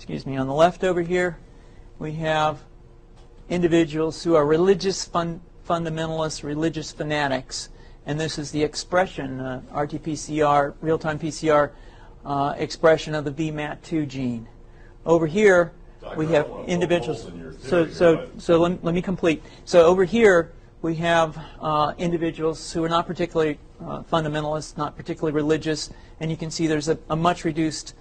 excuse me, on the left over here, we have individuals who are religious fundamentalists, religious fanatics, and this is the expression, RT-PCR, real-time PCR expression of the VMAT2 gene. Over here, we have individuals. So let me complete. So over here, we have individuals who are not particularly fundamentalist, not particularly religious, and you can see there's a much reduced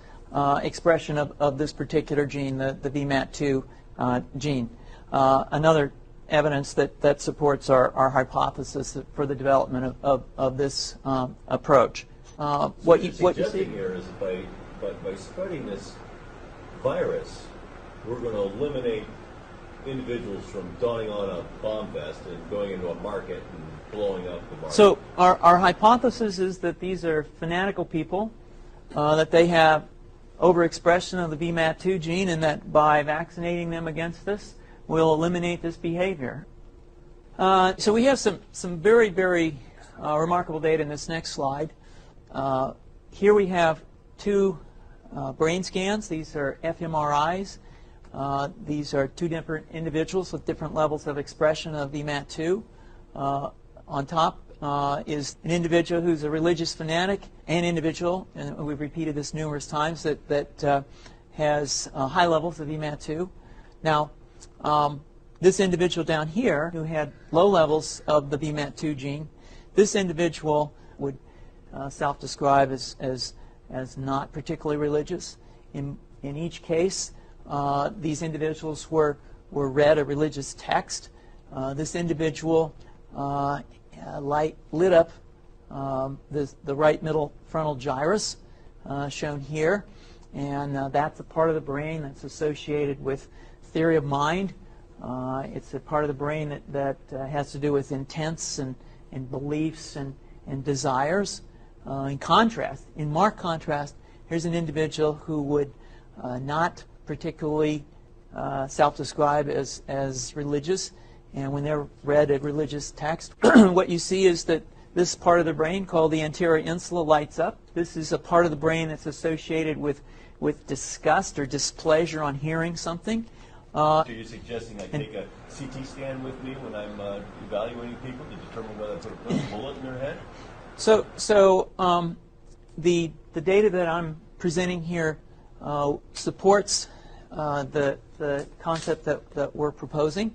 expression of this particular gene, the VMAT2 gene. Another evidence that supports our hypothesis for the development of this approach. What you see here is by spreading this virus, we're going to eliminate individuals from donning on a bomb vest and going into a market and blowing up the market. So our hypothesis is that these are fanatical people, that they have overexpression of the VMAT2 gene, and that by vaccinating them against this, we'll eliminate this behavior. So we have some very, very remarkable data in this next slide. Here we have two brain scans. These are fMRIs. These are two different individuals with different levels of expression of VMAT2. On top is an individual who's a religious fanatic, an individual, and we've repeated this numerous times, that has high levels of VMAT2. Now, this individual down here who had low levels of the VMAT2 gene, this individual would self-describe as not particularly religious. In each case, these individuals were read a religious text. This individual lit up the right middle frontal gyrus, shown here, and that's a part of the brain that's associated with theory of mind. It's a part of the brain that has to do with intents and beliefs and desires. In contrast, in marked contrast, here's an individual who would not particularly self-describe as religious, and when they're read a religious text, what you see is that this part of the brain called the anterior insula lights up. This is a part of the brain that's associated with disgust or displeasure on hearing something. So you're suggesting I take a CT scan with me when I'm evaluating people to determine whether I put a bullet in their head? So the data that I'm presenting here supports the concept that we're proposing,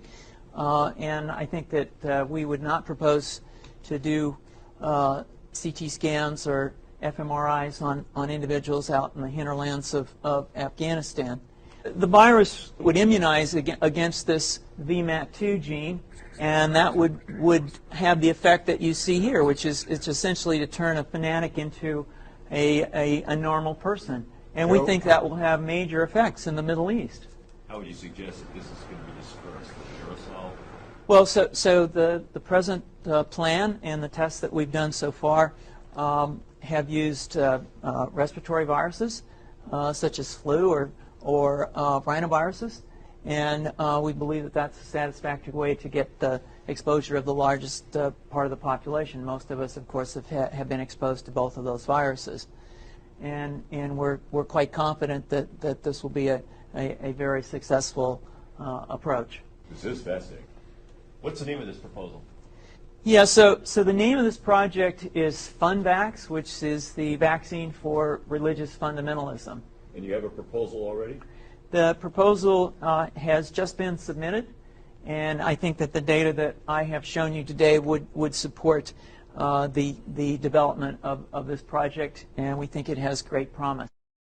and I think that we would not propose to do CT scans or fMRIs on individuals out in the hinterlands of Afghanistan. The virus would immunize against this VMAT2 gene, and that would have the effect that you see here, which is it's essentially to turn a fanatic into a normal person. And we think that will have major effects in the Middle East. How would you suggest that this is going to be dispersed? Aerosol? Well, so the present plan and the tests that we've done so far have used respiratory viruses, such as flu or rhinoviruses, and we believe that that's a satisfactory way to get the exposure of the largest part of the population. Most of us, of course, have been exposed to both of those viruses, and we're quite confident that this will be a very successful approach. This is fascinating. What's the name of this proposal? Yeah, so the name of this project is FunVax, which is the vaccine for religious fundamentalism. And you have a proposal already? The proposal has just been submitted, and I think that the data that I have shown you today would support the development of this project, and we think it has great promise.